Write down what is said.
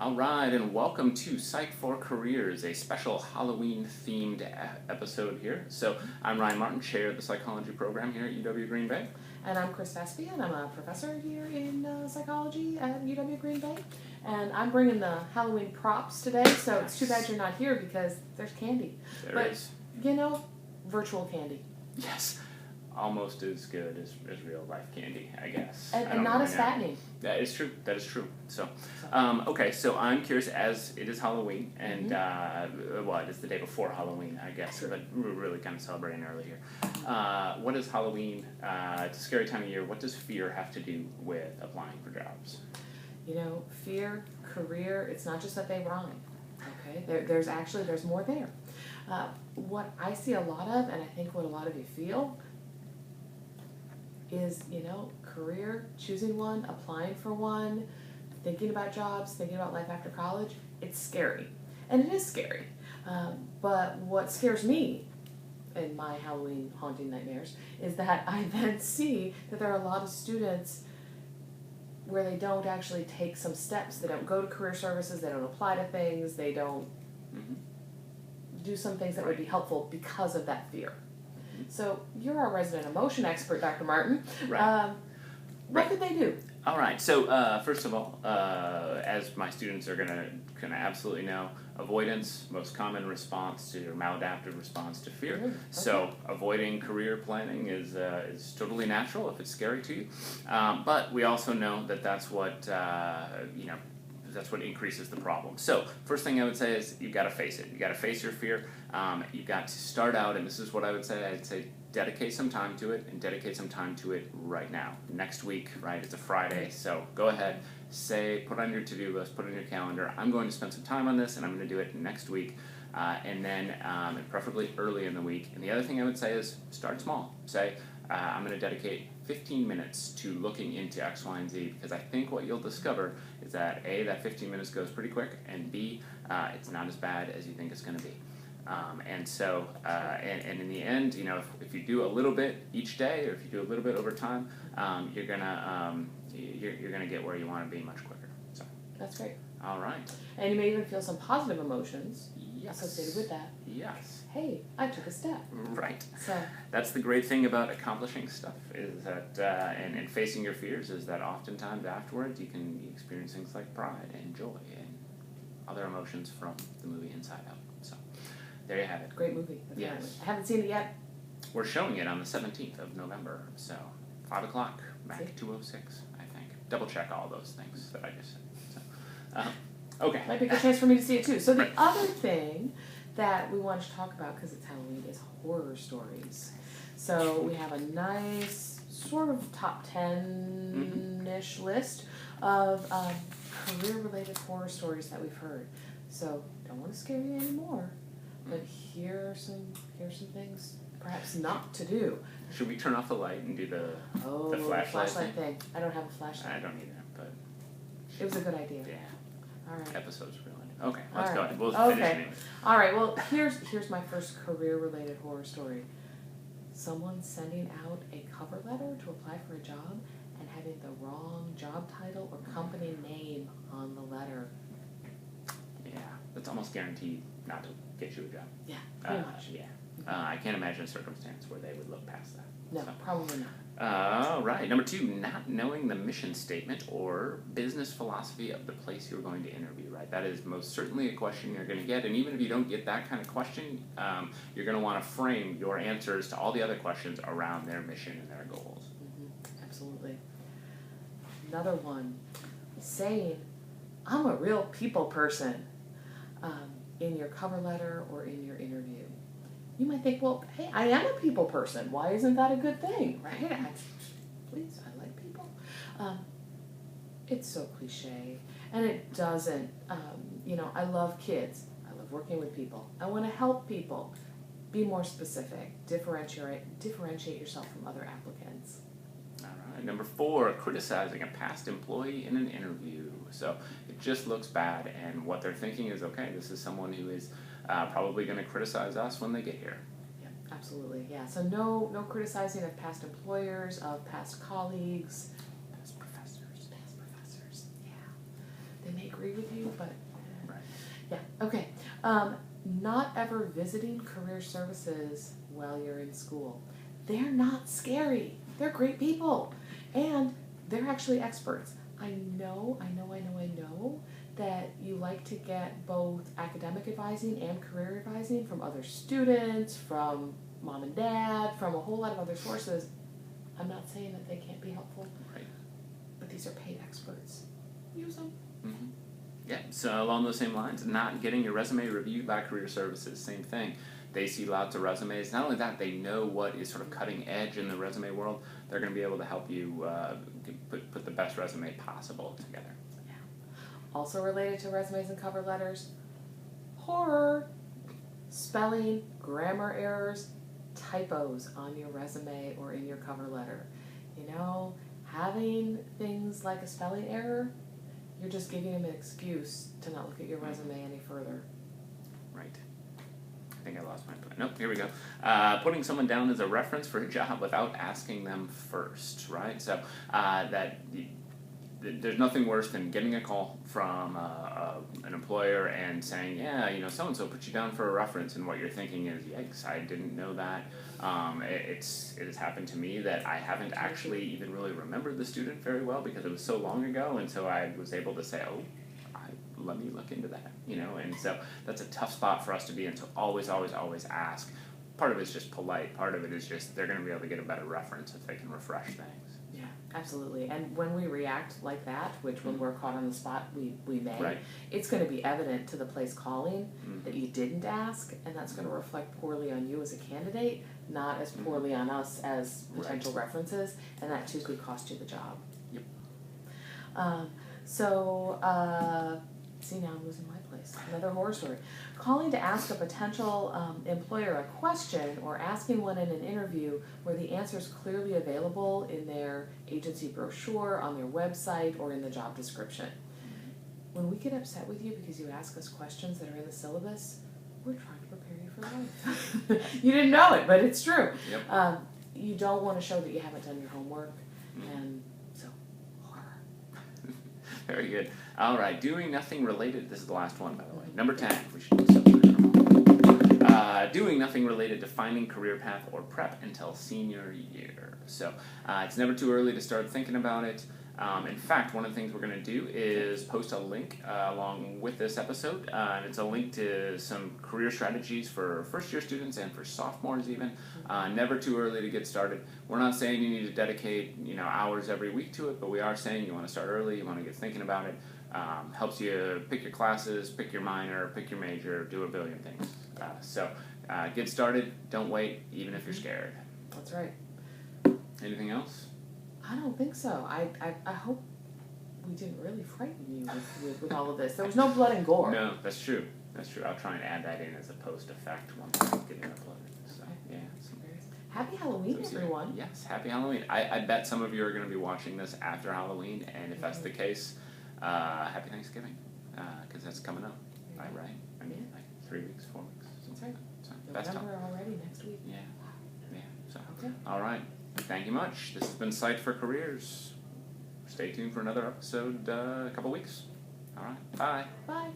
All right, and welcome to Psyched for Careers, a special Halloween-themed episode here. So I'm Ryan Martin, chair of the psychology program here at UW Green Bay. And I'm Chris Vespian. I'm a professor here in psychology at UW Green Bay. And I'm bringing the Halloween props today, so it's too bad you're not here because there's candy. There is. You know, virtual candy. Yes, almost as good as real life candy, I guess. And not as fattening. That is true. That is true. So, okay, so I'm curious, as it is Halloween, and well, it is the day before Halloween, I guess, but we're really kind of celebrating early here. What is Halloween? It's a scary time of year. What does fear have to do with applying for jobs? You know, fear, career, it's not just that they rhyme, okay? There's more there. What I see a lot of, and I think what a lot of you feel, is, you know, career, choosing one, applying for one, thinking about jobs, thinking about life after college. It's scary. And it is scary. But what scares me in my Halloween haunting nightmares is that I then see that there are a lot of students where they don't actually take some steps. They don't go to career services, they don't apply to things, they don't do some things that would be helpful because of that fear. So you're our resident emotion expert, Dr. Martin. Right. What could they do? All right. So first of all, as my students are gonna absolutely know, avoidance, most common response to or maladaptive response to fear. Okay. So avoiding career planning is totally natural if it's scary to you. But we also know that that's what that's what increases the problem. So first thing I would say is you've got to face it. You've got to face your fear. You've got to start out, and this is what I would say. I'd say dedicate some time to it, and dedicate some time to it right now. Next week, right? It's a Friday, so go ahead, put on your to-do list, put on your calendar. I'm going to spend some time on this, and I'm going to do it next week, and then and preferably early in the week. And the other thing I would say is start small. Say, I'm going to dedicate 15 minutes to looking into X, Y, and Z, because I think what you'll discover is that A, that 15 minutes goes pretty quick, and B, it's not as bad as you think it's going to be. And so, and in the end, you know, if you do a little bit each day, or if you do a little bit over time, you're gonna get where you want to be much quicker. So that's great. All right. And you may even feel some positive emotions associated with that. Yes. Hey, I took a step. Right. So that's the great thing about accomplishing stuff, is that and facing your fears, is that oftentimes afterwards you can experience things like pride and joy and other emotions from the movie Inside Out. So there you have it. Great movie. Yes. I haven't seen it yet. We're showing it on the 17th of November, so 5 o'clock, Mac 206, I think. Double check all those things that I just said. So, okay. Might be a good chance for me to see it too. So the other thing that we wanted to talk about, because it's Halloween, is horror stories. So we have a nice sort of top 10-ish list of career-related horror stories that we've heard. So don't want to scare you anymore, but here are some things perhaps not to do. Should we turn off the light and do the flashlight thing? I don't have a flashlight. I don't either, but it was a good idea. Yeah. All right. Episode's ruined. Okay, let's All go. right. We'll finish anyway. All right. Well, here's my first career-related horror story. Someone sending out a cover letter to apply for a job and having the wrong job title or company name on the letter. Yeah, that's almost guaranteed not to get you a job. Yeah, pretty much. Yeah. I can't imagine a circumstance where they would look past that. No, probably not. Right. Number 2, not knowing the mission statement or business philosophy of the place you're going to interview, right? That is most certainly a question you're going to get, and even if you don't get that kind of question, you're going to want to frame your answers to all the other questions around their mission and their goals. Mm-hmm. Absolutely. Another one, saying, I'm a real people person, in your cover letter or in your interview. You might think, well, hey, I am a people person. Why isn't that a good thing, right? Please, I like people. It's so cliche, and it doesn't, I love kids. I love working with people. I want to help people. Be more specific. Differentiate yourself from other applicants. All right. Number 4, criticizing a past employee in an interview. So it just looks bad, and what they're thinking is, okay, this is someone who is probably going to criticize us when they get here. Yeah, absolutely. Yeah. So no criticizing of past employers, of past colleagues, Past professors. Yeah. may agree with you, but Right. yeah, okay. Not ever visiting career services while you're in school. They're not scary. They're great people. And they're actually experts. I know that you like to get both academic advising and career advising from other students, from mom and dad, from a whole lot of other sources. I'm not saying that they can't be helpful, Right. but these are paid experts. Use them. Mm-hmm. Yeah, so along those same lines, not getting your resume reviewed by career services, same thing. They see lots of resumes. Not only that, they know what is sort of cutting edge in the resume world. They're going to be able to help you put the best resume possible together. Yeah. Also related to resumes and cover letters, horror, spelling, grammar errors, typos on your resume or in your cover letter. You know, having things like a spelling error, you're just giving them an excuse to not look at your resume any further. Right. I think I lost my point. Nope, here we go. Putting someone down as a reference for a job without asking them first, right? So there's nothing worse than getting a call from an employer and saying, yeah, you know, so-and-so put you down for a reference, and what you're thinking is, yikes, I didn't know that. It has happened to me that I haven't actually even really remembered the student very well because it was so long ago, and so I was able to say, oh, let me look into that, you know, and so that's a tough spot for us to be in, so always ask. Part of it's just polite, part of it is just they're going to be able to get a better reference if they can refresh things. Yeah, absolutely. And when we react like that, which when we're caught on the spot, we may, Right. It's going to be evident to the place calling Mm-hmm. that you didn't ask, and that's going to reflect poorly on you as a candidate, not as poorly on us as potential references, and that too could cost you the job. Yep. See, now I'm losing my place. Another horror story. Calling to ask a potential employer a question or asking one in an interview where the answer is clearly available in their agency brochure, on their website, or in the job description. When we get upset with you because you ask us questions that are in the syllabus, we're trying to prepare you for life. You didn't know it, but it's true. Yep. You don't want to show that you haven't done your homework, and so, horror. Very good. All right, doing nothing related. This is the last one, by the way. Number 10. We should do something for a moment. Doing nothing related to finding career path or prep until senior year. So it's never too early to start thinking about it. In fact, one of the things we're going to do is post a link along with this episode, and it's a link to some career strategies for first-year students and for sophomores even. Never too early to get started. We're not saying you need to dedicate hours every week to it, but we are saying you want to start early, you want to get thinking about it. Helps you pick your classes, pick your minor, pick your major, do a billion things. So get started, don't wait, even if you're scared. That's right. Anything else? I don't think so. I hope we didn't really frighten you with all of this. There was no blood and gore. No, that's true. That's true. I'll try and add that in as a post effect once I get it uploaded. So, yeah. Happy Halloween, everyone. Yes, happy Halloween. I bet some of you are going to be watching this after Halloween, and if that's the case, happy Thanksgiving, because that's coming up, right? I mean, like 3 weeks, 4 weeks. That's right. So, best November already, next week. Yeah. So, okay. All right. Thank you much. This has been Psyched for Careers. Stay tuned for another episode a couple weeks. All right. Bye. Bye.